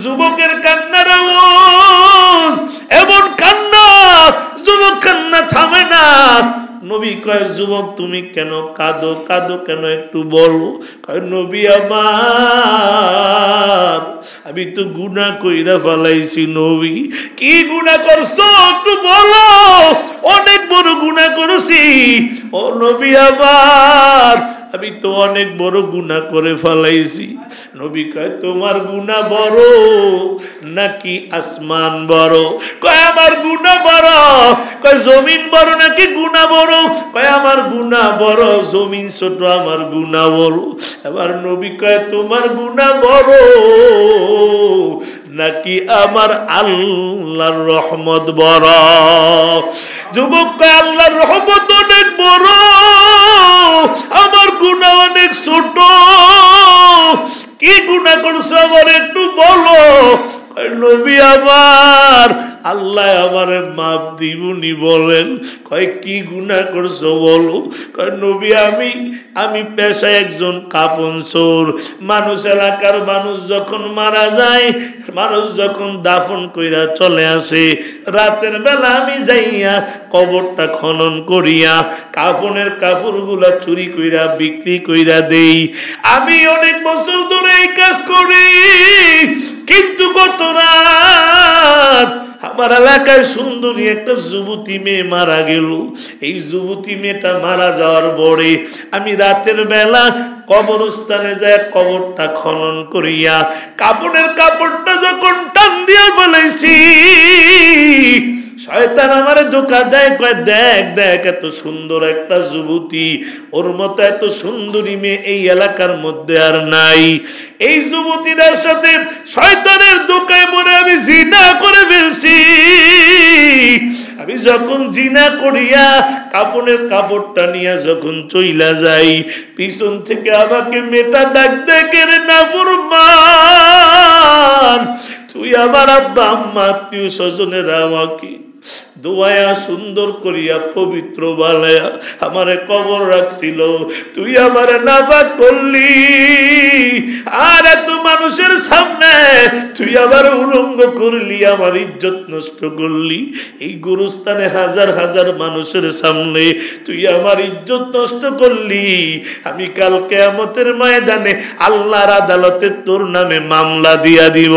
যুবকের কান্নার আওয়াজ, এমন কান্না, যুবক কান্না থামে না। নবী কয়, যুবক তুমি কেন কাঁদো? কাঁদো কেন একটু বলো। কয়, নবী আমার, আমি তো গুনাহ কইরা ফেলাইছি। নবী, কি গুনাহ করছো একটু বলো। অনেক বড় গুনাহ করেছি। ও নবী আমার, আমি তো অনেক বড় গুনাহ করে ফেলাইছি। নবী কয়, তোমার গুনাহ বড় নাকি আসমান বড়? কয়, আমার গুনাহ বড়। কয়, জমিন বড় নাকি গুনাহ বড়? কয়, আমার গুনাহ বড়, জমিন ছোট, আমার গুনাহ বড়। এবার নবী কয়, তোমার গুনাহ বড় নাকি আমার আল্লাহর রহমত বড়? যুবক কয়, আল্লাহর রহমত অনেক বড়, আমার গুনাহ অনেক ছোট। কি গুনাহ করছো আমার একটু বলো। নবী আমার, আল্লাহ আমারে মাফ দিবনি বলেন। কয়, কি গুনাহ করছো বলো। কয়, নবী আমি পেশায় একজন কাপন চোর। মানুষ, এলাকার মানুষ যখন মারা যায়, মানুষ যখন দাফন কইরা চলে আসে, রাতের বেলা আমি যাইয়া কবরটা খনন করিয়া কাফনের কাপড়গুলা চুরি কইরা বিক্রি কইরা দেই। আমি অনেক বছর ধরে এই কাজ করি। কিন্তু গত রাত আমার এলাকায় সুন্দরী একটা যুবতী মেয়ে মারা গেল। এই যুবতী মেয়েটা মারা যাওয়ার পরে আমি রাতের বেলা কবরস্থানে যায় কবরটা খনন করিয়া কাপড়ের কাপড়টা যখন টান দিয়া ফেলাইছি, শয়তান আমারে ধোঁকা দেয়। কয়, দেখ দেখ, এত সুন্দর একটা যুবতী, ওর মতো এত সুন্দরী মেয়ে এই এলাকার মধ্যে আর নাই। এই যুবতীদের সাথে শয়তানের ধোঁকায় পড়ে আমি জিনা করে ফেলছি। আমি যখন জিনা করিয়া কাপড়ের কাপড়টা নিয়ে যখন চইলা যাই, পিছন থেকে আমাকে মেয়েটা ডাক দেখে, রে নাফরমান, তুই আমার আব্বা আম্মা আত্মীয় স্বজনেরা আমাকে দোয়া সুন্দর করিয়া পবিত্র বানায়া আমারে কবর রাখছিল, তুই আমারে নাপাক করলি। আর এত মানুষের সামনে তুই আবার উলঙ্গ করলি, আমার ইজ্জত নষ্ট করলি। এই গুরুস্থানে হাজার হাজার মানুষের সামনে তুই আমার ইজ্জত নষ্ট করলি। আমি কাল কিয়ামতের ময়দানে আল্লাহর আদালতে তোর নামে মামলা দিয়া দিব।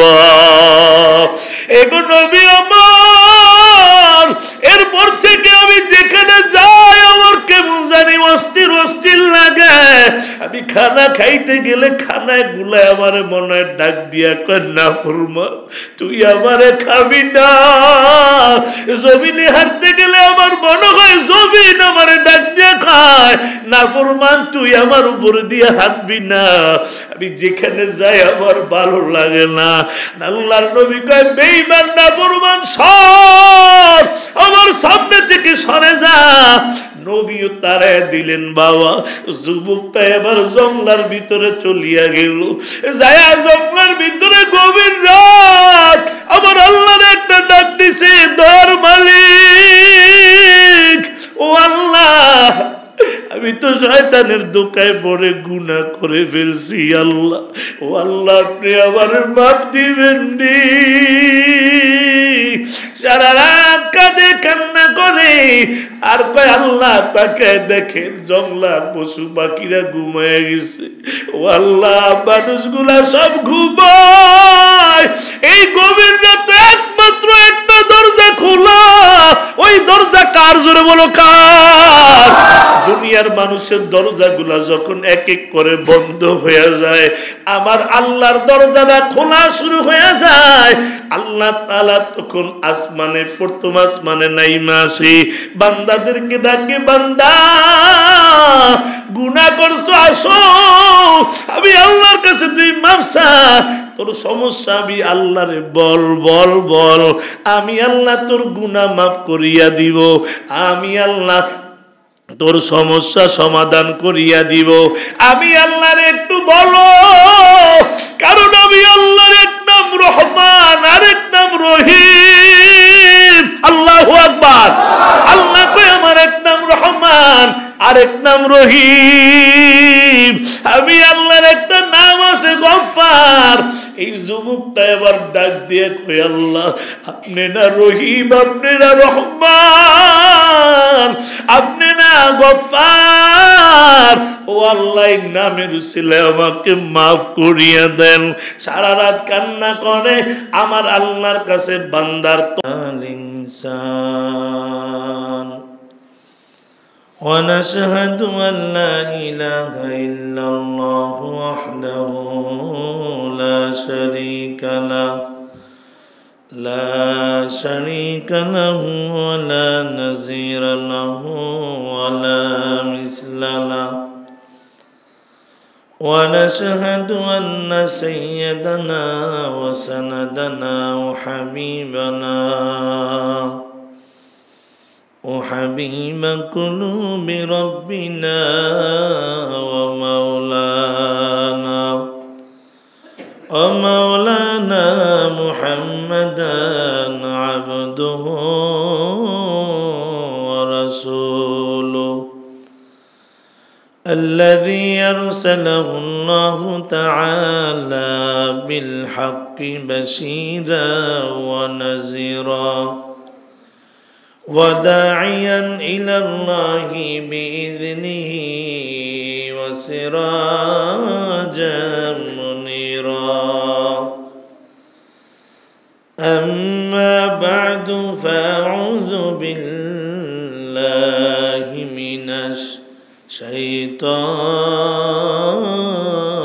এগো নবী আমার, এরপর থেকে আমি যেখানে যাই আমার কেমন জানি অস্থির অস্থির লাগে। আমি খানা খাইতে গেলে খানায় গুলায় আমার মনে হয় ডাক দিয়া কয়, নাফরমান, তুই আমারে খাবি না। জমিনে হাঁটতে গেলে আমার মনে হয় জমিন আমারে ডাক দিয়া খায়, নাফরমান, তুই আমার উপর দিয়ে হাঁটবি না। আমি যেখানে যাই আমার ভালো লাগে না। আল্লাহর নবী কয়, বেঈমান নাফরমান, সর, আমার সামনে থেকে সরে যা। নবীও তারায় দিলেন। বাবা, যুবকটা এবার জঙ্গলার ভিতরে চলিয়া গেল। যায়া জঙ্গলার ভিতরে গভীর রাত আমার আল্লাহর একটা ডাক দিছে, দর মালিক, ও আল্লাহ, আমি তো শয়তানের ধোঁকায় পড়ে গুনাহ করে ফেলছি। আল্লাহ, ও আল্লাহ, আপনি আমার মাফ দিবেন নি। সারা রাত কাঁদে, কান্না করে, আর কয়, আল্লাহ তাকে দেখেন জঙ্গলার পশু পাখিরা ঘুমায় গেছে। ও আল্লাহ, মানুষগুলা সব ঘুমায়, এই গভীর রাতে একমাত্র একটা দরজা খোলা। ওই দরজা কার? জোরে বলো, কার? দুনিয়ার মানুষের দরজাগুলা যখন এক এক করে বন্ধ হয়ে যায়, আমার আল্লাহর দরজাটা খোলা শুরু হয়ে যায়। আল্লাহ তাআলা তখন আসমানে, প্রথম আসমানে নাইমা আসে, বান্দাদেরকে ডাকে, বান্দা গুনাহ করছো, আসো, আমি আল্লাহর কাছে তুই মাফ চা। তোর সমস্যা আমি আল্লাহরে বল বল বল, আমি আল্লাহ তোর গুনাহ মাফ করিয়া দিব। আমি আল্লাহ তোর সমস্যা সমাধান করিয়া দিব। আমি আল্লাহর একটু বলো, কারণ আমি আল্লাহর এক নাম রহমান, আরেক নাম রহিম। আল্লাহু আকবার। আল্লাহ কয়, আমার এক নাম রহমান, আরেক নাম রহিম। আমি আল্লাহর একটা নাম আছে গফফার, এই যুবকটা এবার ডাক দিয়ে কই আল্লাহ আপনি না রহিম আপনি না রহমান আপনি না গফফার ও আল্লাহ এই নামের উসিলায় আমাকে মাফ করিয়া দেন সারা রাত কান্না করে আমার আল্লাহর কাছে বান্দার ইনসান ونشهد أن لا إله إلا الله وحده لا شريك له ولا نظير له ولا مثل له ونشهد أن سيدنا وسندنا وحبيب قلوب ربنا ومولانا محمدا عبده ورسوله الذي أرسله الله تعالى بالحق بشيرا ونذيرا وداعيا إلى الله بإذنه وسراجا منيرا أما بعد فأعوذ بالله من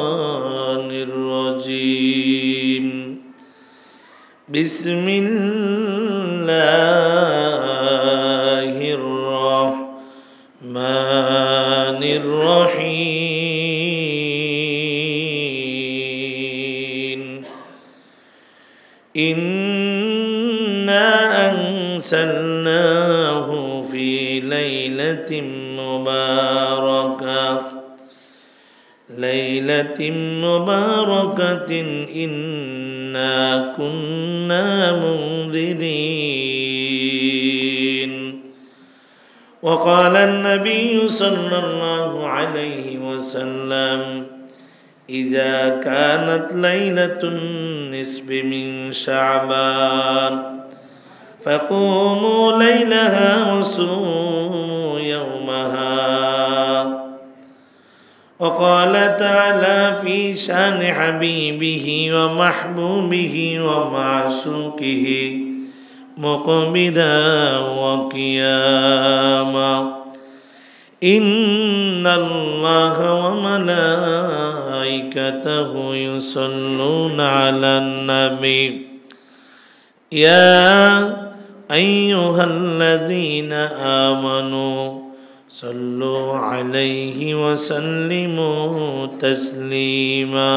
الشيطان الرجيم بسم الله الرحمن الرحيم إنا أنزلناه في ليلة مباركة إنا كنا منذرين وقال النبي صلى الله عليه وسلم إذا كانت ليلة النصف من شعبان فقوموا ليلها وصوموا يومها وقال تعالى في شان حبيبه ومحبوبه ومعشوقه مقبلا وقياما إن الله وملائكته يصلون على النبي يا أيها الذين آمنوا صلوا عليه وسلموا تسليما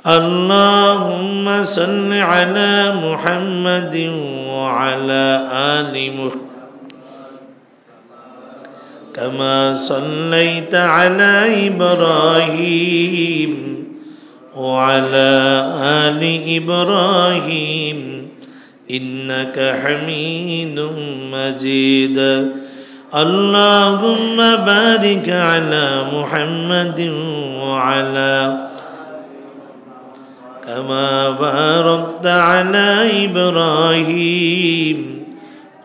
اللهم صل على محمد وعلى آل محمد كما صليت على إبراهيم وعلى آل إبراهيم إنك حميد مجيد اللهم بارك على محمد وعلى كما باركت على إبراهيم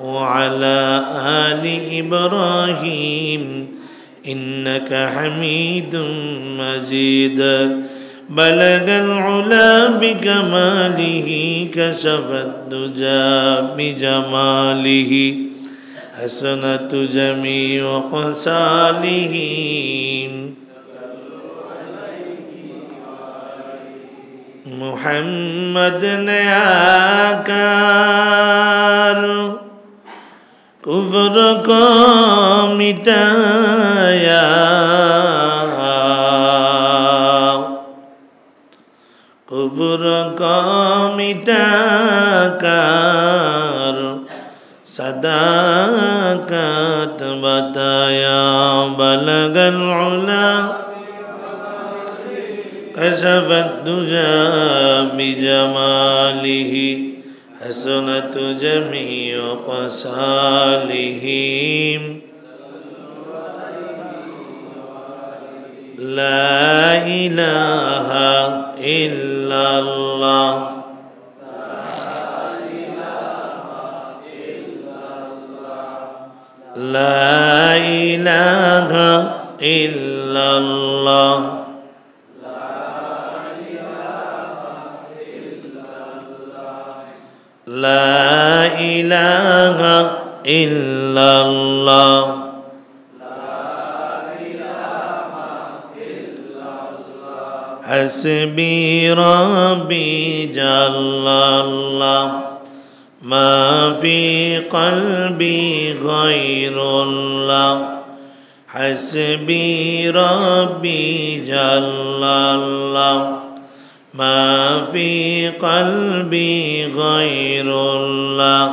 وعلى آل إبراهيم إنك حميد مجيد بلغ العلا بكماله كشف الدجى بجماله حسنة جميع خصاله محمد نے آکر کفر کو مٹایا کفر کو مٹا کر صداقت بتایا بلغ العلا كشف الدجى بجماله حسنة جميع خصاله লা ইলাহা ইল্লাল্লাহ লা ইলাহা ইল্লাল্লাহ লা ইলাহা ইল্লাল্লাহ হাসবি রাব্বি জাল্লাল্লাহ মা ফি কলবি গায়রুল্লাহ হাসবি রাব্বি জাল্লাল্লাহ মা ফি কলবি গায়রুল্লাহ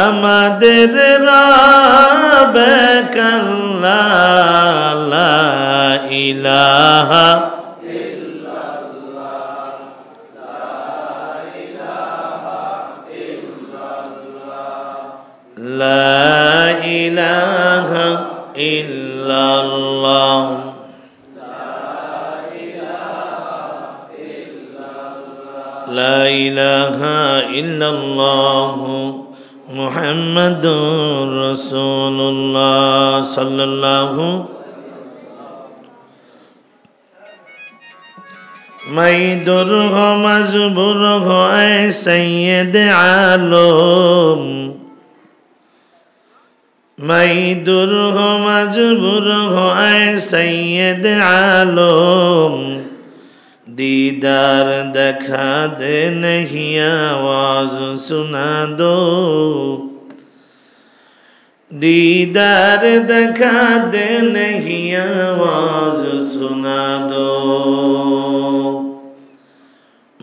আমাদের রব আল্লাহ লা ইলাহা লা ইলাহা ইল্লাল্লাহ লা ইলাহা ইল্লাল্লাহ মুহাম্মাদুর রাসূলুল্লাহ সাল্লাল্লাহু মাই দুরহ মাজবুর হয় সৈয়দ আলম মাই দুরহ মাজবুর হয় সৈয়দ আলম दीदार दिखा दे नहीं आवाज सुना दो दीदार दिखा दे नहीं आवाज सुना दो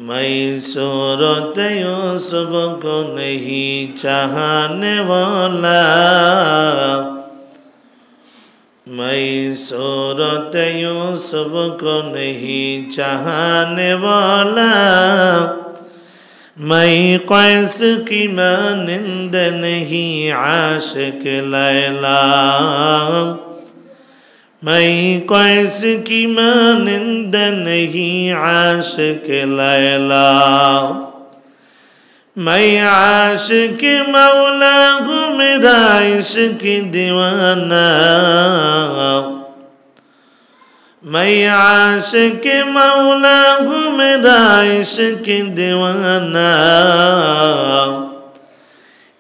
मैं सूरत यूसुफ को नहीं चाहने वाला मैं सूरत यूसुफ को नहीं चाहने वाला मैं कैस की मानिंद नहीं आशिक लैला मैं कैस की मानिंद नहीं आशिक लैला मैं आशिक मौला हूँ मेरा इश्क दीवाना मैं आशिक मौला हूँ मेरा इश्क दीवाना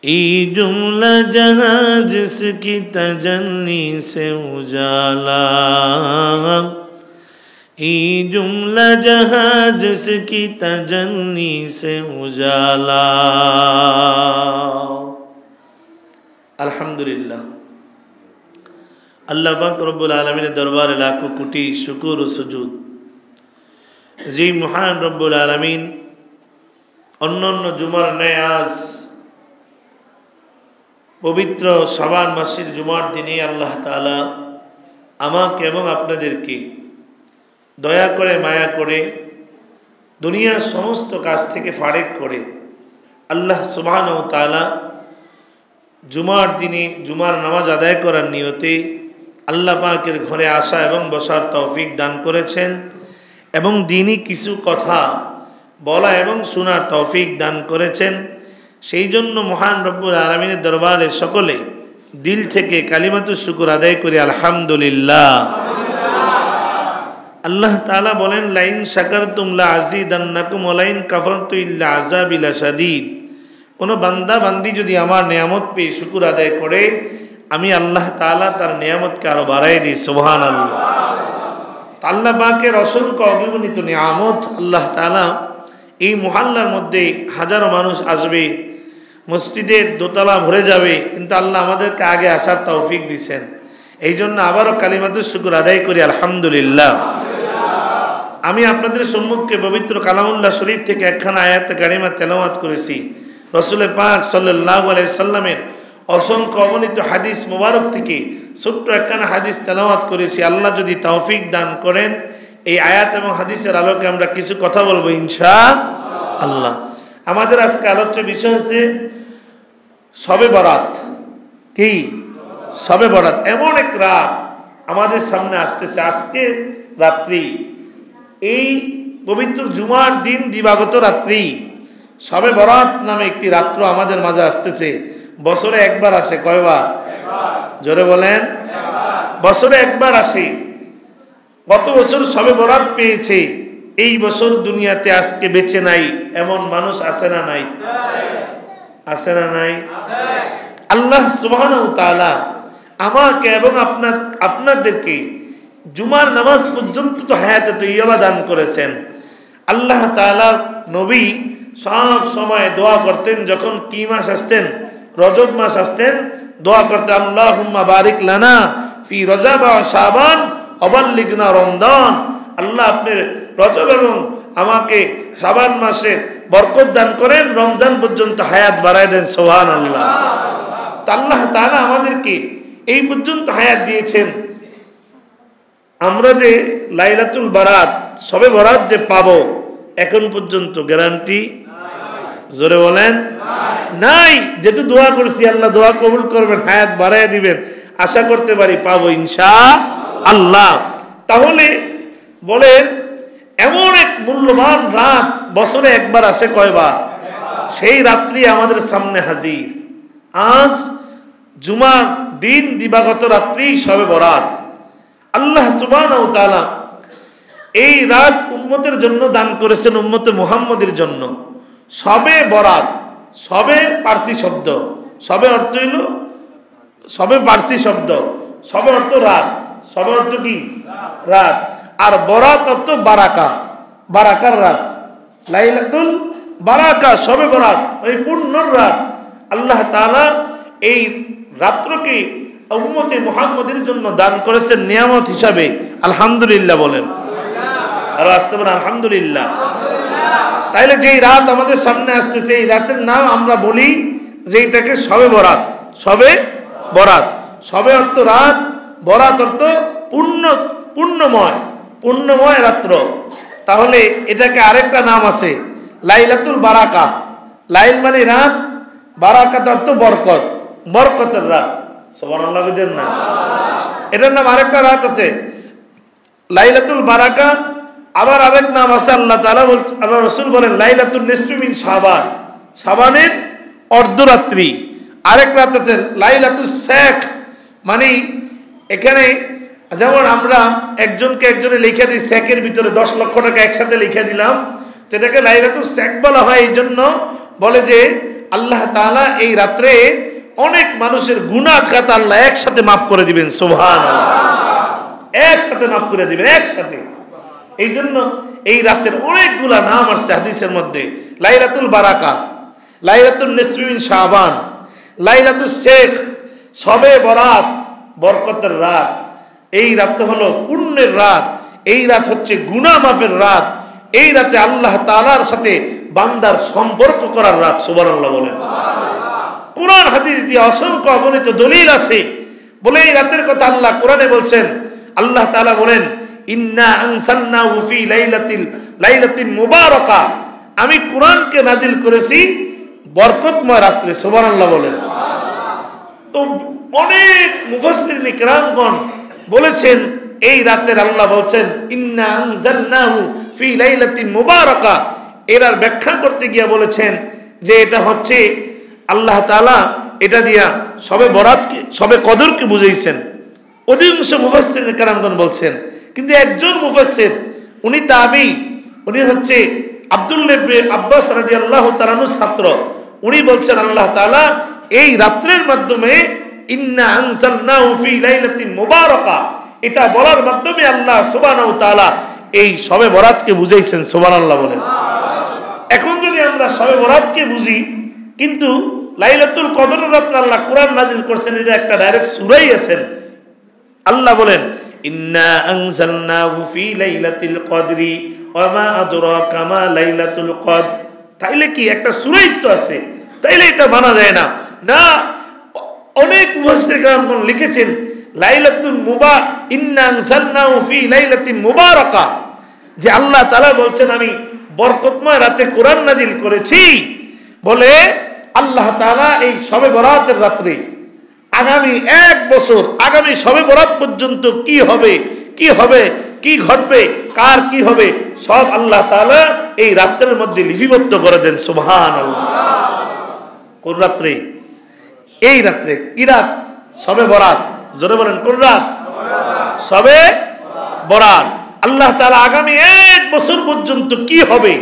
ई जुमला जहाँ जिसकी तजल्ली से उजाला ई जुमला जहाँ जिसकी तजल्ली से उजाला अल्हम्दुलिल्लाह अल्लाह पाक रब्बुल आलमीনের দরবারে লাখো কোটি শুকর ও সুজুদ যে মহান রব্বুল আলামিন অন্যান্য জুমার ন্যায় আজ পবিত্র শাবান মাসের জুমার দিনে আল্লাহ তাআলা আমাকে এবং আপনাদেরকে দয়া করে মায়া করে দুনিয়ার সমস্ত কাজ থেকে ফারেক করে আল্লাহ সুবহানাহু ওয়া তাআলা জুমার দিনে জুমার নামাজ আদায় করার নিয়তে আল্লাহ পাকের ঘরে আসা এবং বসার তৌফিক দান করেছেন এবং দ্বীনি কিছু কথা বলা এবং শোনার তৌফিক দান করেছেন সেই জন্য মহান রব্বুল আলামিনের দরবারে সকলে দিল থেকে কালিমাতুশ শুকর আদায় করি আলহামদুলিল্লাহ। আল্লাহ তাআলা বলেন লাইন শাকারতুম লা আযীদান্নাকুম ওয়া লাইন কাফারতু ইল্লা আযাবি লাশাদীদ। কোনো বান্দা বান্দি যদি আমার নিয়ামত পেয়ে শুকর আদায় করে আমি আল্লাহ তাআলা তার নিয়ামতকে আরো বাড়াই দিই সুবহানাল্লাহ। আল্লাহ পাকের অসংখ্য অগণিত নিয়ামত আল্লাহ তাআলা এই মুহাল্লার মধ্যে হাজারো মানুষ আসবে মসজিদের দোতলা ভরে যাবে কিন্তু আল্লাহ আমাদেরকে আগে আসার তৌফিক দিয়েছেন এই জন্য আবারও কালিমাতুশ শুকর আদায় করি আলহামদুলিল্লাহ। আমি আপনাদের সম্মুখে পবিত্র কালামুল্লাহ শরীফ থেকে একখানা আয়াতে কারিমা তেলাওয়াত করেছি। রাসূল পাক সাল্লাল্লাহু আলাইহি সাল্লামের অসংখ্য অগণিত হাদিস মোবারক থেকে ছোট্ট একখানা হাদিস তেলাওয়াত করেছি। আল্লাহ যদি তৌফিক দান করেন এই আয়াত এবং হাদিসের আলোকে আমরা কিছু কথা বলবো ইনশাআল্লাহ। আমাদের আজকে আলোচ্য বিষয় হচ্ছে শবে বরাত। কি শবে বরাত? এমন এক রাত আমাদের সামনে আসতেছে। আজকে রাত্রি, এই পবিত্র জুমার দিন দিবাগত রাত্রি শবে বরাত নামে একটি রাত্র আমাদের মাঝে আসতেছে। বছরে একবার আসে, কয়বার? জোরে বলেন। বছরে একবার আসে। কত বছর শবে বরাত পেয়েছে, এই বছর দুনিয়াতে আজকে বেঁচে নাই এমন মানুষ আছে না নাই? আছে না নাই? আল্লাহ সুবহানাহু ওয়া তাআলা আমাকে এবং আপনাদেরকে জুমার নামাজ পর্যন্ত তো হায়াতে তৈয়বা দান করেছেন। আল্লাহ তাআলা নবী সব সময় দোয়া করতেন, যখন কি মাস আসতেন? রজব মাস আসতেন, দোয়া করতেন আল্লাহুম্মা বারিক লানা ফি রজব ওয়া শাবান ওয়া বাল্লিগনা রমজান। আল্লাহ আপনি রজব এবং আমাকে শাবান মাসে বরকত দান করেন, রমজান পর্যন্ত হায়াত বাড়ায় দেন। সুবহানাল্লাহ। আল্লাহ তাআলা আমাদেরকে এই পর্যন্ত হায়াত দিয়েছেন। আমরা যে লাইলাতুল বারাত, শবে বরাত যে পাবো, এখন পর্যন্ত গ্যারান্টি, জোরে বলেন, নাই। যেহেতু দোয়া করছি, আল্লাহ দোয়া কবুল করবেন, হায়াত বাড়ায় দিবেন, আশা করতে পারি পাবো ইনশাআল্লাহ। তাহলে বলেন, এমন এক মূল্যবান রাত বছরে একবার আসে, কয়বার? সেই রাত্রি আমাদের সামনে হাজির। আজ জুমার দিন দিবাগত রাত্রি শবে বরাত। আল্লাহ সুবহানাহু ওয়া তাআলা এই রাত উম্মতের জন্য দান করেছেন, উম্মতে মুহাম্মদের জন্য। শবে বরাত, শবে পার্সি শব্দ, শবে অর্থ হইল, শবে পার্সি শব্দ, শবে অর্থ রাত, শবে অর্থ কি? রাত। আর বরাত অর্থ বারাকা, বারাকার রাত। লাইলাতুল বারাকা, শবে বরাত, এই পূর্ণ রাত। আল্লাহ তাআলা এই রাত্রকে উম্মতে মুহাম্মদের জন্য দান করেছেন নিয়ামত হিসাবে। আলহামদুলিল্লাহ বলেন, আর আসতে বলেন আলহামদুলিল্লাহ। তাইলে যেই রাত আমাদের সামনে আসতেছে, এই রাতের নাম আমরা বলি যে এটাকে শবে বরাত। শবে বরাত, শবে অর্থ রাত, বরাত অর্থ পূর্ণময়, পূর্ণময় রাত্র। তাহলে এটাকে আরেকটা নাম আছে লাইলাতুল বারাকা। লাইল মানে রাত, বারাকাত অর্থ বরকত, বরকতের রাত। সুবহানাল্লাহ, বুঝেন না? এটার নাম আরেকটা রাত আছে লাইলাতুল বারাকা। আবার আরেক নাম আছে, আল্লাহ তাআলা বলছেন, আল্লাহ রাসূল বলেন লাইলাতুন নিসফি মিন শাবান, শাবানের অর্ধরাত্রি। আরেক রাত আছে লাইলাতুস শেখ, মানে এখানে যেমন আমরা একজনকে একজনে লিখে দিই শেখের ভিতরে 10 লক্ষ টাকা একসাথে লিখে দিলাম, তো এটাকে লাইলাতুস শেখ বলা হয়। এই জন্য বলে যে আল্লাহ তাআলা এই রাত্রে অনেক মানুষের গুনাহ খাতা আল্লাহ একসাথে মাফ করে দিবেন। সুবহানাল্লাহ, একসাথে মাফ করে দিবেন, একসাথে। এই জন্য এই রাতের অনেকগুলা নাম আসছে হাদিসের মধ্যে। লাইলাতুল বারাকা, লাইলাতুন নিসফি মিন শাবান, লাইলাতুস শেখ, শবে বরাত, বরকতের রাত। এই রাত হলো পুণ্যের রাত, এই রাত হচ্ছে গুনাহ মাফের রাত। এই রাতে আল্লাহ তাআলার সাথে বান্দার সম্পর্ক করার রাত। সুবহানাল্লাহ বলেন। কুরআন হাদিস দিয়ে অসংখ্য অগণিত দলিল আছে বলে এই রাতের কথা আল্লাহ কোরআনে বলছেন। আল্লাহ তাআলা বলেন ইন্না আনসালনাহু ফি লাইলাতিন মুবারাকা, আমি কোরআনকে নাজিল করেছি বরকতময় রাত্রে। সুবহানাল্লাহ বলেন। তো অনেক মুফাসসিরিন কিরামগণ বলেছেন এই রাতের আল্লাহ বলছেন ইন্না আনজালনাহু ফি লাইলাতিন মুবারাকা। এর ব্যাখ্যা করতে গিয়ে বলেছেন যে এটা হচ্ছে আল্লাহ তাআলা এটা দিয়া শবে বরাতকে, শবে কদরকে বুঝাইছেন। অধিকাংশ মুফাসসিরিন কিরামগণ বলছেন, কিন্তু একজন মুফাসসির, উনি তাবী, উনি হচ্ছে আব্দুল্লাহ ইবনে আব্বাস রাদিয়াল্লাহু তাআলা আনহুর ছাত্র। উনি বলছেন আল্লাহ তাআলা এই রাত্রের মাধ্যমে ইন্না আনজালনাহু ফি লাইলাতিন মুবারাকা, এটা বলার মাধ্যমে আল্লাহ সুবহানাহু ওয়া তাআলা এই শবে বরাতকে বুঝাইছেন। সুবহানাল্লাহ বলেন। এখন যদি আমরা শবে বরাতকে বুঝি, কিন্তু লাইলাতুল কদরের রাতে আল্লাহ কোরআন নাজিল করেছেন, এটা একটা ডাইরেক্ট সূরাই আছেন। আল্লাহ বলেন ইন্না আনজালনাহু ফি লাইলাতিল কদরি ওয়া মা আদরাকা মা লাইলাতুল কদর। তাইলে কি একটা সূরাই তো আছে, তাইলে এটা মানা যায় না। না, অনেক মুফাসসিরগণ লিখেছেন লাইলাতুল ইন্না আনজালনাহু ফি লাইলাতিন মুবারাকা, যে আল্লাহ তাআলা বলছেন আমি বরকতময় রাতে কোরআন নাজিল করেছি। বলে আল্লাহ তাআলা এই শবে বরাতের রাত্রে আগামী 1 বছর, আগামী শবে বরাত পর্যন্ত কি হবে, কি হবে, কি ঘটবে, কার কি হবে, সব আল্লাহ তাআলা এই রাত্রের মধ্যে লিপিবদ্ধ করে দেন। সুবহানাল্লাহ। কোন রাত্রে? এই রাত্রে। কি রাত? শবে বরাত। জোরে বলেন, কোন রাত? শবে বরাত। আল্লাহ তাআলা আগামী 1 বছর পর্যন্ত কি হবে,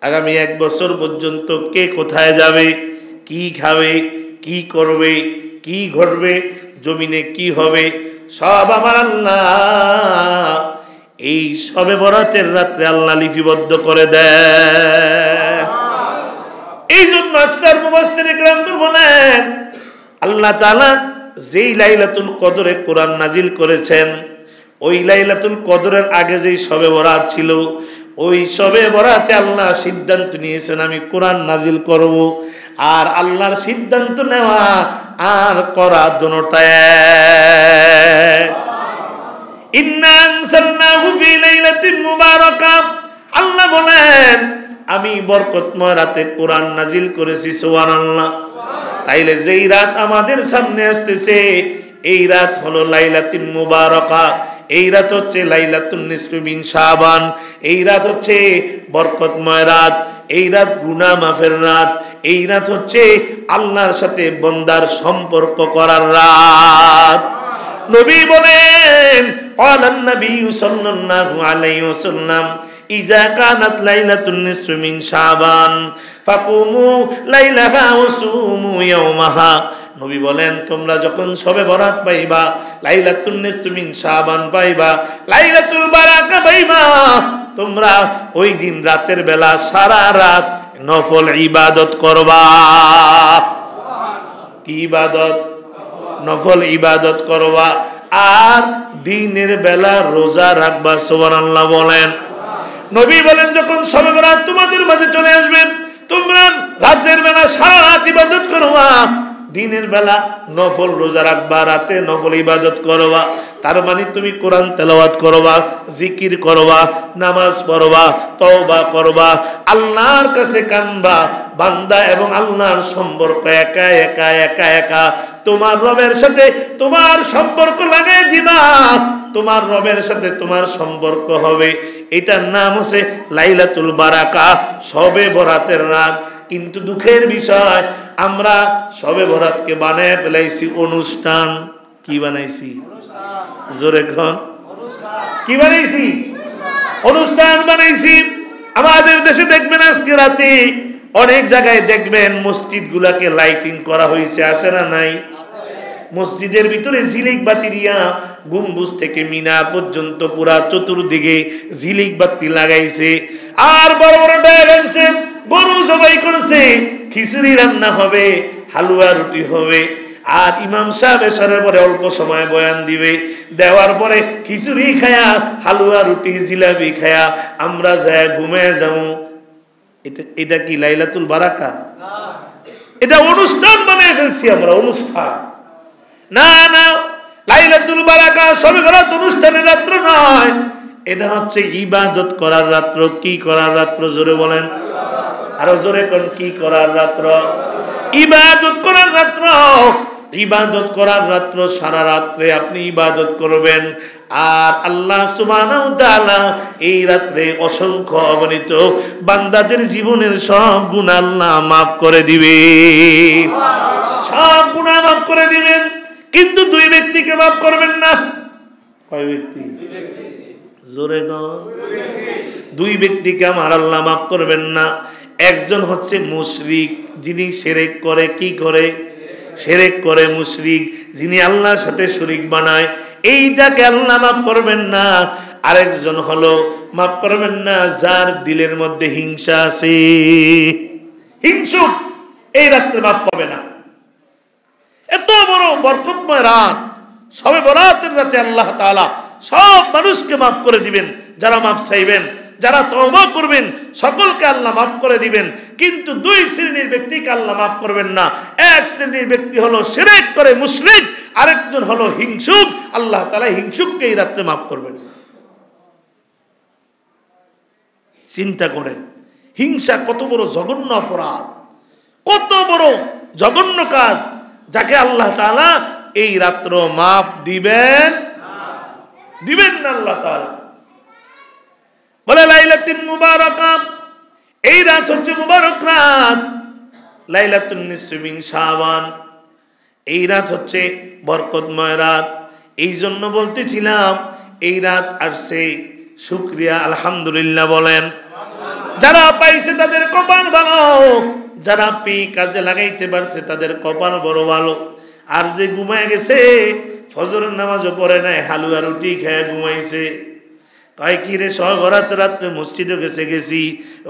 আগামী 1 বছর পর্যন্ত কে কোথায় যাবে, কি খাবে, কি করবে, কি ঘটবে, জমিনে কি হবে, সব আমার আল্লাহ এই শবে বরাতের রাত্রে আল্লাহ লিপিবদ্ধ করে দেয়। এই জন্য আকসার মুফাসসিরিন কিরাম বলেন, আল্লাহ তাআলা যেই লাইলাতুল কদরে কোরআন নাজিল করেছেন, ওই লাইলাতুল কদরের আগে যেই শবে বরাত ছিল, ওই শবে বরাতে আল্লাহ সিদ্ধান্ত নিয়েছেন আমি কোরআন নাজিল করব। আর আল্লাহর সিদ্ধান্ত নেওয়া আর করা দুটোটা এক। ইন্না আনসালনাহু ফি লাইলাতিন মুবারাকাহ। আল্লাহ বলেন আমি বরকতময় রাতে কোরআন নাজিল করেছি। সুবহানাল্লাহ। তাইলে যেই রাত আমাদের সামনে আসতেছে, এই রাত হলো লাইলাতুল মুবারাকাহ। এই রাত হচ্ছে লাইলাতুন নিসফি মিন শাবান। এই রাত হচ্ছে বরকতময় রাত, এই রাত গুনাহ মাফের রাত, এই রাত হচ্ছে আল্লাহর সাথে বান্দার সম্পর্ক করার রাত। নবী বলেন, ক্বালান নবী সাল্লাল্লাহু আলাইহি ওয়াসাল্লাম, ইযা কানাত লাইলাতুন নিসফি মিন শাবান ফাকুমু লাইলাহা ওয়া সুমু ইয়াওমাহা। নবী বলেন তোমরা যখন শবে বরাত পাইবা, লাইলাতুন নিসফি মিন শাবান পাইবা, লাইলাতুল বারাকা পাইবা, তোমরা ওই দিন রাতের বেলা সারা রাত নফল ইবাদত করবা। কি ইবাদত? নফল ইবাদত করবা। আর দিনের বেলা রোজা রাখবা। সুবহানাল্লাহ বলেন। নবী বলেন যখন শবে বরাত তোমাদের মাঝে চলে আসবে, তোমরা রাতের বেলা সারা রাত ইবাদত করবা, দিনের বেলা নফল রোজা রাখবা, রাতে নফল ইবাদত করবা। তার মানে তুমি কোরআন তেলাওয়াত করবা, জিকির করবা, নামাজ পড়বা, তওবা করবা, আল্লাহর কাছে কানবা। বান্দা এবং আল্লাহর সম্পর্ক একা একা একা একা তোমার রবের সাথে তোমার সম্পর্ক লাগাই দিবা, তোমার রবের সাথে তোমার সম্পর্ক হবে। এটার নাম হচ্ছে লাইলাতুল বারাকা, শবে বরাতের রাত। কিন্তু দুঃখের বিষয়, আমরা শবে বরাতকে বানায় ফেলাইছি অনুষ্ঠান। কি বানাইছি? জোরে কোন? কি বানাইছি? অনুষ্ঠান বানাইছি। আমাদের দেশে দেখবেন আজকে রাতে অনেক জায়গায় দেখবেন মসজিদ গুলাকে লাইটিং করা হয়েছে, আছে না নাই? মসজিদের ভিতরে ঝিলিক বাতি দিয়া গম্বুজ থেকে মিনার পর্যন্ত পুরা চতুর্দিকে ঝিলিক বাতি লাগাইছে। আর বড় বড় ডায়াল আনছে, গরু জবাই করেছে, খিচুড়ি রান্না হবে, হালুয়া রুটি হবে। আর ইমাম সাহেব এশারের পরে অল্প সময় বয়ান দিবে, দেওয়ার পরে খিচুড়ি খায়া, হালুয়া রুটি, জিলাপি খায়া আমরা যায় ঘুমিয়ে যাবো। এটা কি লাইলাতুল বারাকা? এটা অনুষ্ঠান বানিয়ে ফেলছি আমরা, অনুষ্ঠান। না না, লাইলাতুল বারাকা শবে বরাত অনুষ্ঠানের রাত্র নয়, এটা হচ্ছে ইবাদত করার রাত্র। কি করার রাত্র? জোরে বলেন, আরো জোরে কোন? কি করার রাত্র? ইবাদত করার রাত্র। ইবাদত করার রাত্র, সারা রাত্রে আপনি ইবাদত করবেন। আর আল্লাহ সুবহানাহু ওয়া তাআলা এই রাত্রে অসংখ্য অগণিত বান্দাদের জীবনের সব গুনাহ আল্লাহ মাফ করে দিবে, সব গুনাহ মাফ করে দিবেন। কিন্তু দুই ব্যক্তিকে মাফ করবেন না। কয় ব্যক্তি? জোরে গো। দুই ব্যক্তিকে আমার আল্লাহ মাফ করবেন না। একজন হচ্ছে মুশরিক, যিনি শিরক করে। কি করে? শিরক করে, মুশরিক, যিনি আল্লাহর সাথে শরীক বানায়, এইটাকে আল্লাহ মাফ করবেন না। আরেকজন হলো মাফ করবেন না যার দিলের মধ্যে হিংসা আছে, হিংসুক, এই রাত্রে মাফ পাবে না। এত বড় বরকতময় রাত, শবে বরাতের রাতে আল্লাহ তাআলা সব মানুষকে মাফ করে দিবেন। যারা মাফ চাইবেন, যারা তওবা করবেন, সকলকে আল্লাহ মাফ করে দিবেন। কিন্তু দুই শ্রেণীর ব্যক্তিকে আল্লাহ মাফ করবেন না। এক শ্রেণীর ব্যক্তি হলো শিরক করে, মুশরিক, আরেকজন হলো হিংসুক। আল্লাহ তাআলা হিংসুককে এই রাতে মাফ করবেন না। চিন্তা করেন, হিংসা কত বড় জঘন্য অপরাধ, কত বড় জঘন্য কাজ, যাকে আল্লাহ তাআলা এই রাত্র মাফ দিবেন দিবেন না আল্লাহ তাআলা। বলে লাইলাতুল মুবারাকা, এই রাত হচ্ছে মুবারক রাত, লাইলাতুন নিসফি মিন শাবান, এই রাত হচ্ছে বরকতময় রাত। এই জন্য বলতেছিলাম এই রাত আসছে, শুকরিয়া আলহামদুলিল্লাহ বলেন। যারা পাইছে তাদের কপাল ভালো, যারা কাজে লাগাইতে পারছে তাদের কপাল বড় ভালো। আর যে ঘুমায় গেছে, ফজরের নামাজও পড়ে নাই, হালুয়া রুটি খেয়ে ঘুমাইছে, কয় কি রে সব রাত্রে মসজিদে গেছি,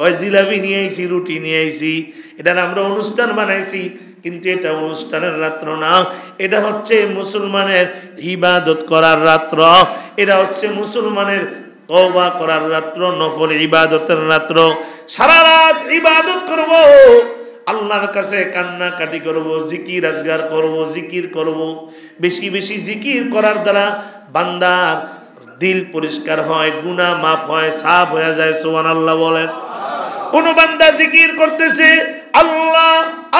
ওই জিলাপি নিয়ে আইছি, রুটি নিয়ে আইছি, এটার আমরা অনুষ্ঠান বানাইছি। কিন্তু এটা অনুষ্ঠানের রাত্র না, এটা হচ্ছে মুসলমানের ইবাদত করার রাত্র, এটা হচ্ছে মুসলমানের তওবা করার রাত্র, নফল ইবাদতের রাত্র। সারা রাত ইবাদত করব, আল্লাহর কাছে কান্নাকাটি করব, জিকির আজগার করব, জিকির করব। বেশি বেশি জিকির করার দ্বারা বান্দার দিল পরিষ্কার হয়, গুনাহ মাফ হয়, সাফ হয়ে যায়। সুবহানাল্লাহ বলেন। কোন বান্দা জিকির করতেছে আল্লাহ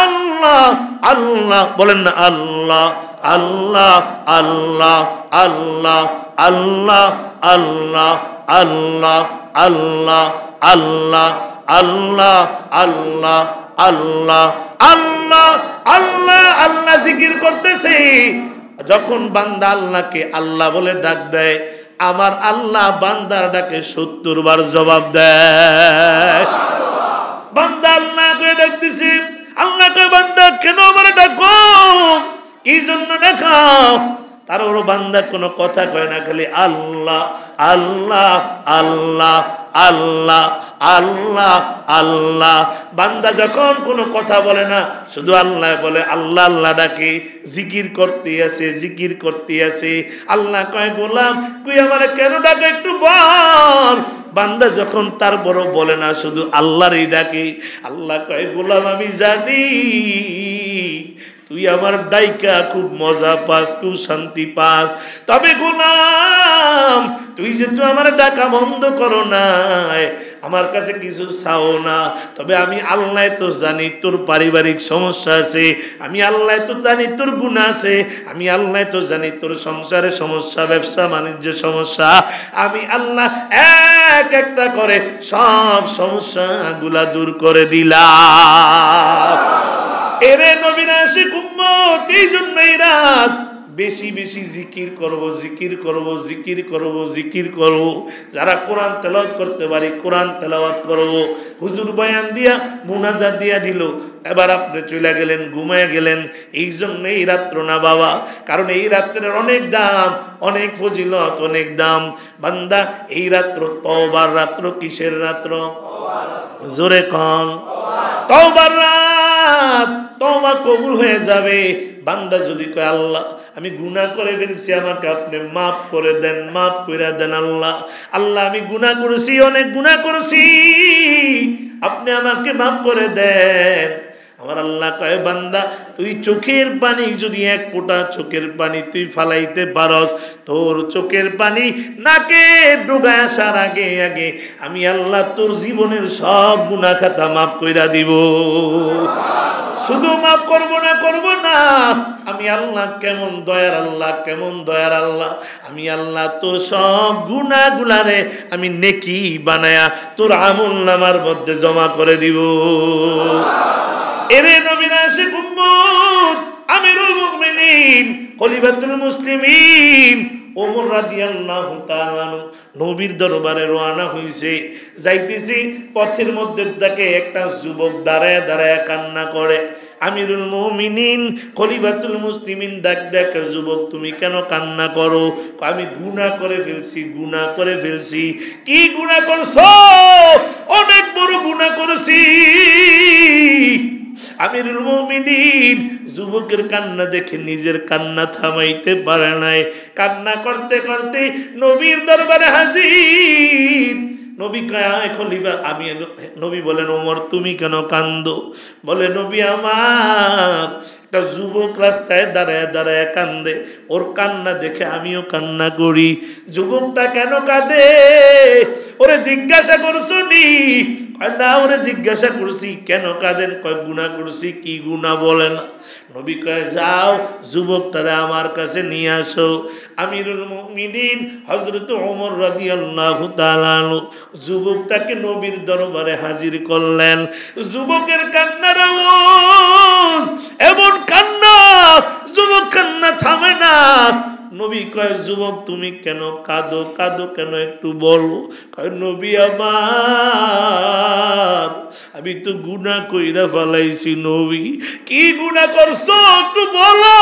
আল্লাহ আল্লাহ, বলেন না আল্লাহ আল্লাহ আল্লাহ আল্লাহ আল্লাহ আল্লাহ আল্লাহ আল্লাহ আল্লাহ আল্লাহ আল্লাহ আল্লাহ আল্লাহ আল্লাহ আল্লাহ জিকির করতেছে। যখন বান্দা আল্লাহকে আল্লাহ বলে ডাক দেয়, আমার আল্লাহ বান্দার ডাকে 70 বার জবাব দেয়। বান্দা আল্লাহকে ডাকতেছে, আল্লাহকে বান্দা কেন আমার ডাকো, কি জন্য ডাকাও? তার ওর বান্দা কোনো কথা কয় না, খালি আল্লাহ আল্লাহ আল্লাহ আল্লাহ আল্লাহ আল্লাহ। বান্দা যখন কোনো কথা বলে না, শুধু আল্লাহ বলে, আল্লাহ আল্লাহ ডাকে, জিকির করতে আছে, জিকির করতে আছে। আল্লাহ কয় গোলাম তুই আমার কেন ডাকে একটু বল। বান্দা যখন তার বড় বলে না, শুধু আল্লাহরই ডাকে। আল্লাহ কয় গোলাম আমি জানি তুই আমার ডাইকা খুব মজা পাস, খুব শান্তি পাস, তবে গোলাম তুই যেহেতু আমার ডাকা বন্ধ করো নাই, আমার কাছে কিছু চাও না, তবে আমি আল্লাহ তো জানি তোর পারিবারিক সমস্যা আছে, আমি আল্লাহ তো জানি তোর গুনাহ আছে, আমি আল্লাহ তো জানি তোর সংসারে সমস্যা, ব্যবসা বাণিজ্যের সমস্যা, আমি আল্লাহ এক একটা করে সব সমস্যাগুলা দূর করে দিলাম। এরে নবীর আশিক উম্মত, এই জন্য এই রাত বেশি বেশি জিকির করব, জিকির করব, জিকির করব, জিকির করব। যারা কোরআন তেলাওয়াত করতে পারি কোরআন তেলাওয়াত করব। হুজুর বয়ান দিয়া মুনাজাত দিয়া দিল, এবার আপনি চলে গেলেন, ঘুমায় গেলেন। এই জন্য এই রাত্র না বাবা, কারণ এই রাত্রের অনেক দাম, অনেক ফজিলত, অনেক দাম। বান্দা এই রাত্র তওবার রাত্র। কিসের রাত্র? জোরে কন, তওবার রাত। তওবা কবুল হয়ে যাবে। বান্দা যদি কয় আল্লাহ আমি গুনাহ করে ফেলছি, আমাকে আপনি মাফ করে দেন, মাফ করে দেন আল্লাহ, আল্লাহ আমি গুনাহ করেছি, অনেক গুনাহ করেছি, আপনি আমাকে মাফ করে দেন। আমার আল্লাহ কয় বান্দা তুই চোখের পানি যদি এক ফোঁটা চোখের পানি তুই ফালাইতে পারস, তোর চোখের পানি নাকে ডুবায় আসার আগে আগে আমি আল্লাহ তোর জীবনের সব গুনাহ খাতা মাফ কইরা দিব। শুধু মাফ করব না, আমি আল্লাহ কেমন দয়ার আল্লাহ, কেমন দয়ার আল্লাহ, আমি আল্লাহ তোর সব গুনাহগুলারে আমি নেকি বানায়া তোর আমলনামার মধ্যে জমা করে দিব। এরে নবীর আশিক উম্মত, আমিরুল মুমিনিন, খলিফাতুল মুসলিমিন ওমর রাদিয়াল্লাহু তাআলা নবীর দরবারে রওনা হইছে। যাইতেছি, পথের মধ্যে দেখে একটা যুবক দাঁড়ায় দাঁড়ায় কান্না করে। আমিরুল মুমিনিন খলিফাতুল মুসলিমিন ডাক দেখে, যুবক তুমি কেন কান্না করো? আমি গুনাহ করে ফেলছি, গুনাহ করে ফেলছি। কি গুনাহ করছো? অনেক বড় গুনাহ করেছি। আমিরুল মুমিনিন যুবকের কান্না দেখে নিজের কান্না থামাইতে পারে নাই। কান্না করতে করতে নবীর দরবারে হাজির। নবী কয় খলিফা, আমি নবী বলেন ওমর তুমি কেন কান্দো? বলে নবী আমার একটা যুবক রাস্তায় দাঁড়ায় দাঁড়ায় কান্দে, ওর কান্না দেখে আমিও কান্না করি। যুবকটা কেন কাঁদে ওরে জিজ্ঞাসা করছো নি? না ওরে জিজ্ঞাসা করছি কেন কাঁদেন? কয় গুনাহ করছি। কি গুনাহ বলেন? নবী কয় যাও যুবকটারে আমার কাছে নিয়ে আসো। আমিরুল মুমিনিন হযরত ওমর রাদিয়াল্লাহু তাআলা যুবকটাকে নবীর দরবারে হাজির করলেন। যুবকের কান্নার আওয়াজ, এমন কান্না, যুবক কান্না থামে না। নবী কয় যুবক তুমি কেন কাঁদো? কাঁদো কেন একটু বলো। কয় নবী আমার, আমি তো গুনাহ কইরা ফেলাইছি। নবী কি গুনাহ করছো একটু বলো।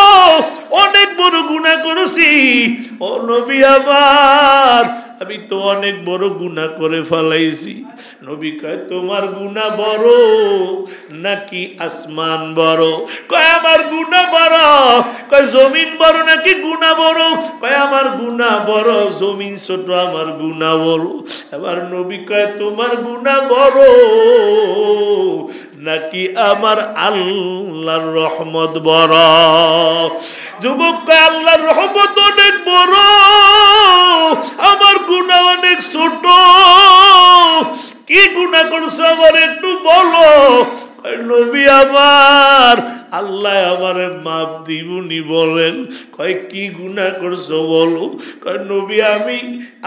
অনেক বড় গুনাহ করেছি। ও নবী আমার, আমি তো অনেক বড় গুনাহ করে ফেলাইছি। নবী কয় তোমার গুনাহ বড় নাকি আসমান বড়? কয় আমার গুনাহ বড়। কয় জমিন বড় নাকি গুনাহ বড়? কয় আমার গুনাহ বড়, জমিন ছোট, আমার গুনাহ বড়। এবার নবী কয় তোমার গুনাহ বড় নাকি আমার আল্লাহর রহমত বড়? যুবক কয় আল্লাহর রহমত অনেক বড়, আমার গুনাহ অনেক ছোট। কি গুনাহ করছো আমার একটু বলো। নবী আমার, আল্লাহ আমারে মাপ দিবনি বলেন। কয় কি গুনাহ করছো বলো। কয় নবী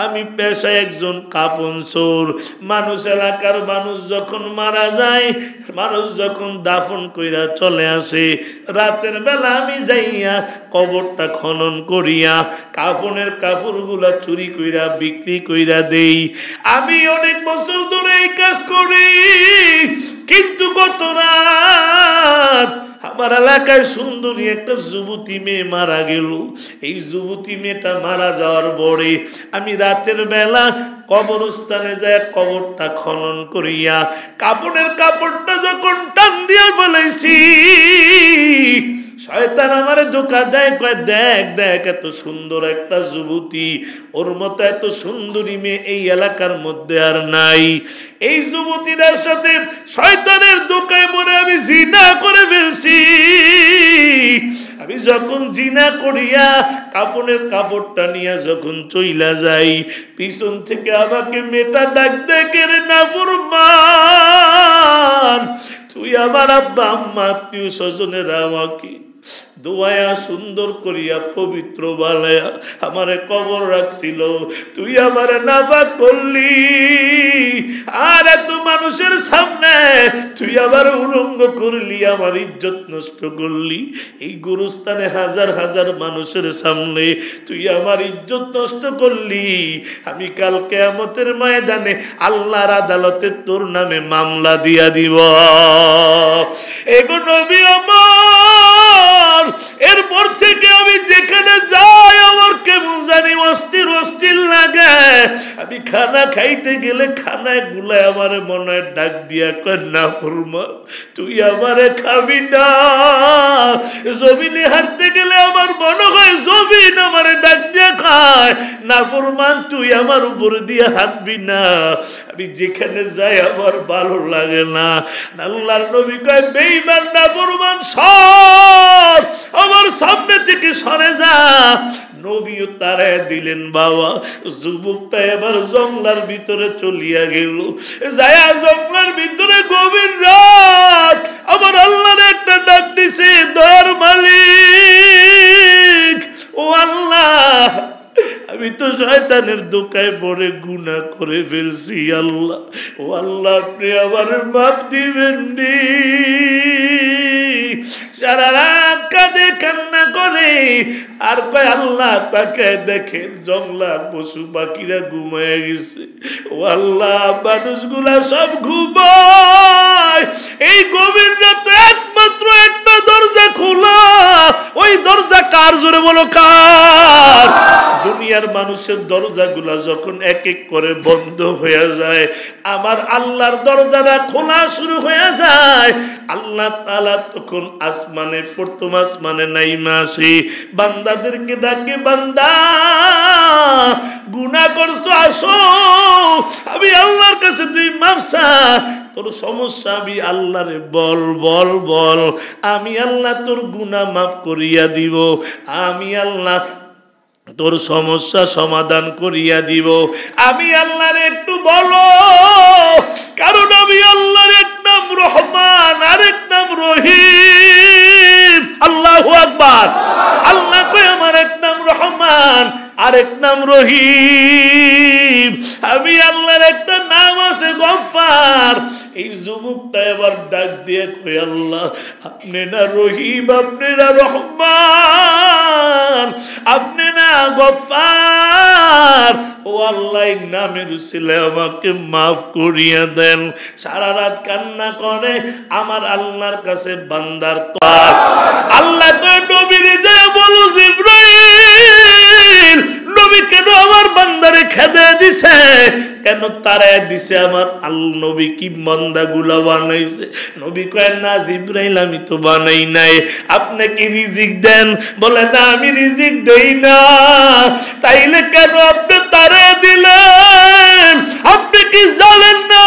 আমি পেশায় একজন কাপন চোর। মানুষ, এলাকার মানুষ যখন মারা যায়, মানুষ যখন দাফন কইরা চলে আসে, রাতের বেলা আমি যাইয়া কবরটা খনন করিয়া কাফনের কাপড়গুলা চুরি কইরা বিক্রি কইরা দেই। আমি অনেক বছর ধরে এই কাজ করি। কিন্তু গত রাত আমার এলাকায় সুন্দরী একটা যুবতী মেয়ে মারা গেল। এই যুবতী মেয়েটা মারা যাওয়ার পরে আমি রাতের বেলা কবরস্থানে যায় কবরটা খনন করিয়া কাপড়ের কাপড়টা যখন টান দিয়া ফেলাইছি, শয়তান আমারে ধোঁকা দেয়। কয় দেখ দেখ, এত সুন্দর একটা যুবতী, ওর মতো এত সুন্দরী মেয়ে এই এলাকার মধ্যে আর নাই। এই যুবতীদের সাথে শয়তানের ধোঁকায় পড়ে আমি জিনা করে ফেলছি। আমি যখন জিনা করিয়া কাপড়ের কাপড়টা নিয়ে যখন চইলা যাই, পিছন থেকে আমাকে মেয়েটা ডাক দেখে, রে নাফরমান, তুই আমার আব্বা আম্মা আত্মীয় স্বজনেরা আমাকে দোয়া সুন্দর করিয়া পবিত্র বানায়া আমারে কবর রাখছিল, তুই আমারে নাফাক করলি। আর এত মানুষের সামনে তুই আবার উলঙ্গ করলি, আমার ইজ্জত নষ্ট করলি। এই গুরুস্থানে হাজার হাজার মানুষের সামনে তুই আমার ইজ্জত নষ্ট করলি। আমি কাল কিয়ামতের ময়দানে আল্লাহর আদালতে তোর নামে মামলা দিয়া দিব। এগো নবী আমার, এরপর থেকে আমি যেখানে যাই আমার কেমন জানি অস্থির অস্থির লাগে। আমি খানা খাইতে গেলে খানায় গুলায় আমার মনে ডাক দিয়া কয় নাফরমান, তুই আমারে খাবি না। জমিনে হাঁটতে গেলে আমার মনে হয় জমিন আমারে ডাক দিয়া খায়, নাফরমান তুই আমার উপর দিয়ে হাঁটবি না। আমি যেখানে যাই আমার ভালো লাগে না। আল্লাহর নবী কয় বেঈমান নাফরমান সর, আমার সামনে থেকে সরে যা। নবীও তারে দিলেন বাবা। যুবকটা এবার জঙ্গলার ভিতরে চলিয়া গেল। যায়া জঙ্গলার ভিতরে গভীর রাত আমার আল্লাহর একটা ডাক দিছে, দয়ার মালিক, ও আল্লাহ, আমি তো শয়তানের ধোঁকায় পড়ে গুনাহ করে ফেলছি। আল্লাহ, ও আল্লাহ, আপনি আমার মাপ দিবেন নি। সারা রাত কাঁদে কান্না করে আর কয় আল্লাহ তাকে দেখেন জঙ্গলার পশু পাখিরা ঘুমায় গেছে। ও আল্লাহ, মানুষগুলা সব ঘুমায়, এই গভীর রাতে একমাত্র একটা দরজা খোলা। ওই দরজা কার? জোরে বলো কার? দুনিয়ার মানুষের দরজাগুলা যখন এক এক করে বন্ধ হয়ে যায়, আমার আল্লাহর দরজাটা খোলা শুরু হয়ে যায়। আল্লাহ তাআলা তখন আসমানে, প্রথম আসমানে নাইমা আসে, বান্দাদেরকে ডাকে, বান্দা গুনাহ করছো, আসো, আমি আল্লাহর কাছে তুই মাফ চা। তোর সমস্যা আমি আল্লাহরে বল বল বল, আমি আল্লাহ তোর গুনাহ মাফ করিয়া দিব। আমি আল্লাহ তোর সমস্যা সমাধান করিয়া দিব। আমি আল্লাহর একটু বলো, কারণ আমি আল্লাহর এক নাম রহমান, আরেক নাম রহিম। আল্লাহু আকবার। আল্লাহ কয় আমার এক নাম রহমান, আরেক নাম রহিম। আমি আল্লাহর একটা নাম আছে গফফার। এই যুবকটা এবার ডাক দিয়ে কয় আল্লাহ আপনি না রহিম, আপনি না রহমান, আপনি না গফফার, ও আল্লাহ এই নামের উসিলায় আমাকে মাফ করিয়া দেন। সারা রাত কান্না করে আমার আল্লাহর কাছে বান্দার তোয়ার। আল্লাহ তো নবীরে যায় বলো জিবরাইল, নবী কেন আমার বান্দারে খেদে দিছে, কেন তারায় দিছে? আমার নবী কি বান্দাগুলা বানাইছে? নবী কয় না জিবরাইল আমি তো বানাই নাই, আপনি কি রিজিক দেন? বলে না আমি রিজিক দেই না। তাইলে কেন আপনি তারায় দিলেন? আপনি কি জানেন না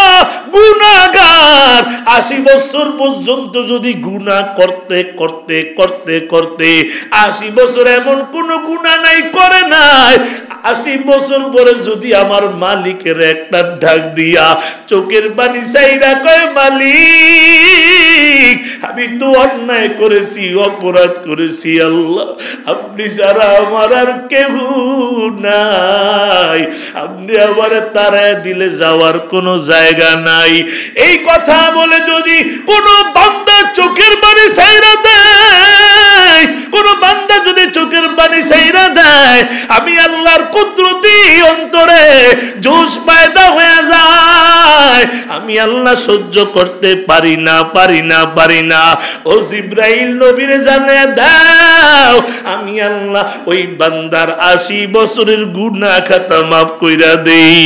গুনাহগার 80 বছর পর্যন্ত যদি গুনাহ করতে করতে করতে করতে 80 বছর এমন কোন গুনাহ নাই করে নাই, 80 বছর পরে যদি আমার মালিকের একটা ডাক দিয়া চোখের পানি চাইরা কয় মালিক আমি তো অন্যায় করেছি, অপরাধ করেছি, আল্লাহ আপনি ছাড়া আমার আর কেউ নাই, আপনি আবার তারায় দিলে যাওয়ার কোনো জায়গা নাই। এই কথা বলে যদি কোনো বান্দা চোখের পানি চাইরা দেয়, কোন বান্দা যদি চোখের পানি চাইরা দেয়, আমি আল্লাহর কুদরতি অন্তরে জোশ পয়দা হয়ে যায়। আমি আল্লাহ সহ্য করতে পারি না, পারি না, পারি না। ও জিবরাইল নবীরে জানিয়ে দাও আমি আল্লাহ ওই বান্দার 80 বছরের গুনাহ খাতা মাফ কইরা দেই।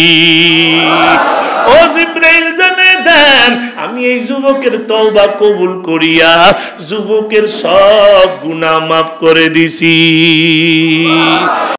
ও জিবরাইল জানিয়ে দেন আমি এই যুবকের তওবা কবুল করিয়া যুবকের সব গুনাহ মাফ করে দিছি।